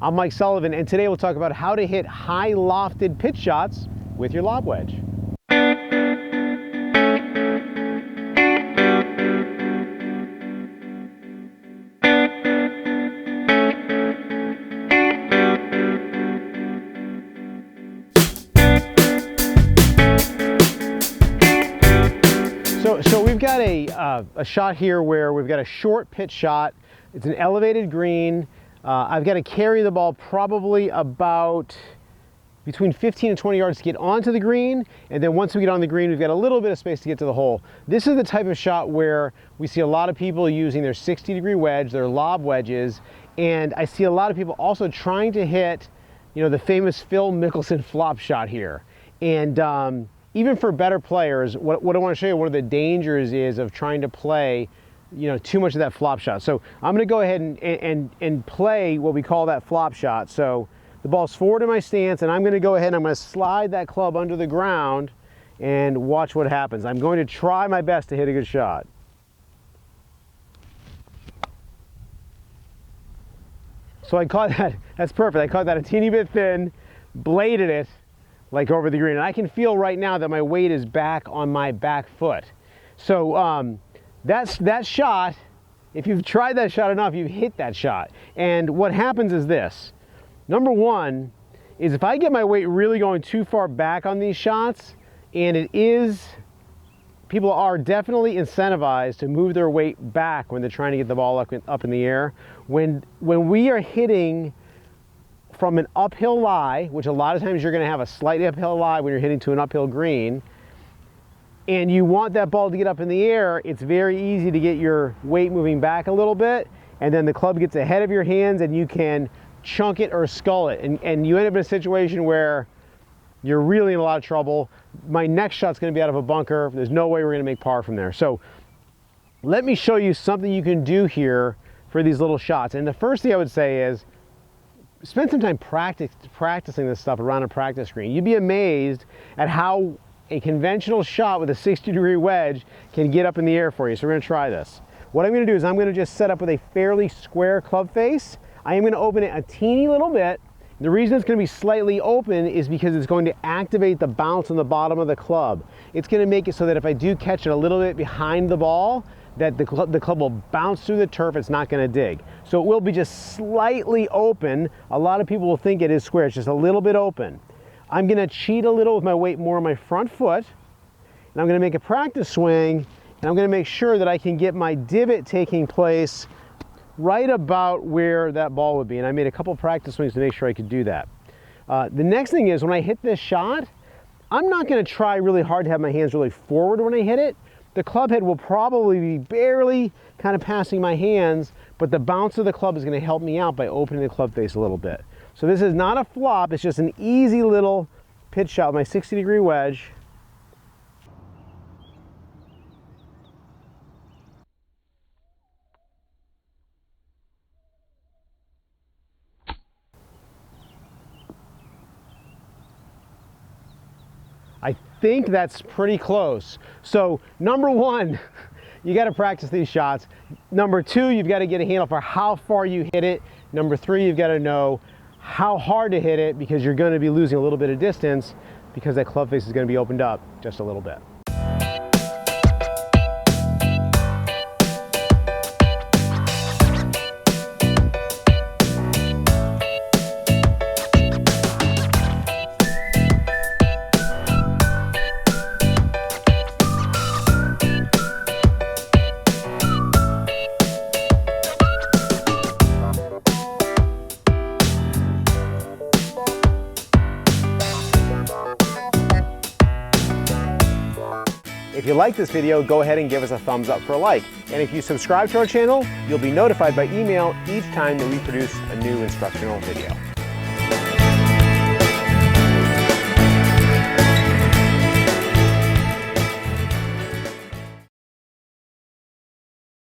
I'm Mike Sullivan, and today we'll talk about how to hit high lofted pitch shots with your lob wedge. So we've got a shot here where we've got a short pitch shot. It's an elevated green. I've got to carry the ball probably about between 15 and 20 yards to get onto the green, and then once we get on the green, we've got a little bit of space to get to the hole. This is the type of shot where we see a lot of people using their 60-degree wedge, their lob wedges, and I see a lot of people also trying to hit, you know, the famous Phil Mickelson flop shot here. And even for better players, what I want to show you, one of the dangers is of trying to play, you know, too much of that flop shot. So I'm going to go ahead and play what we call that flop shot. So the ball's forward in my stance, and I'm going to go ahead and I'm going to slide that club under the ground and watch what happens. I'm going to try my best to hit a good shot. So I caught that, that's perfect. I caught that a teeny bit thin, bladed it like over the green. And I can feel right now that my weight is back on my back foot. So that shot, if you've tried that shot enough, you've hit that shot. And what happens is this. Number one is if I get my weight really going too far back on these shots, and people are definitely incentivized to move their weight back when they're trying to get the ball up in the air. When we are hitting from an uphill lie, which a lot of times you're going to have a slight uphill lie when you're hitting to an uphill green, and you want that ball to get up in the air, it's very easy to get your weight moving back a little bit, and then the club gets ahead of your hands and you can chunk it or skull it, and you end up in a situation where you're really in a lot of trouble. My next shot's going to be out of a bunker. There's no way we're going to make par from there. So let me show you something you can do here for these little shots. And the first thing I would say is spend some time practicing this stuff around a practice screen. You'd be amazed at how a conventional shot with a 60-degree wedge can get up in the air for you. So we're going to try this. What I'm going to do is I'm going to just set up with a fairly square club face. I am going to open it a teeny little bit. The reason it's going to be slightly open is because it's going to activate the bounce on the bottom of the club. It's going to make it so that if I do catch it a little bit behind the ball, that the club will bounce through the turf, it's not going to dig. So it will be just slightly open. A lot of people will think it is square, it's just a little bit open. I'm going to cheat a little with my weight more on my front foot, and I'm going to make a practice swing, and I'm going to make sure that I can get my divot taking place right about where that ball would be. And I made a couple practice swings to make sure I could do that. The next thing is when I hit this shot, I'm not going to try really hard to have my hands really forward when I hit it. The club head will probably be barely kind of passing my hands, but the bounce of the club is going to help me out by opening the club face a little bit. So this is not a flop, it's just an easy little pitch shot with my 60-degree wedge. I think that's pretty close. So number one, you got to practice these shots. Number two, you've got to get a handle for how far you hit it. Number three, you've got to know how hard to hit it, because you're going to be losing a little bit of distance because that club face is going to be opened up just a little bit. If you like this video, go ahead and give us a thumbs up for a like. And if you subscribe to our channel, you'll be notified by email each time that we produce a new instructional video.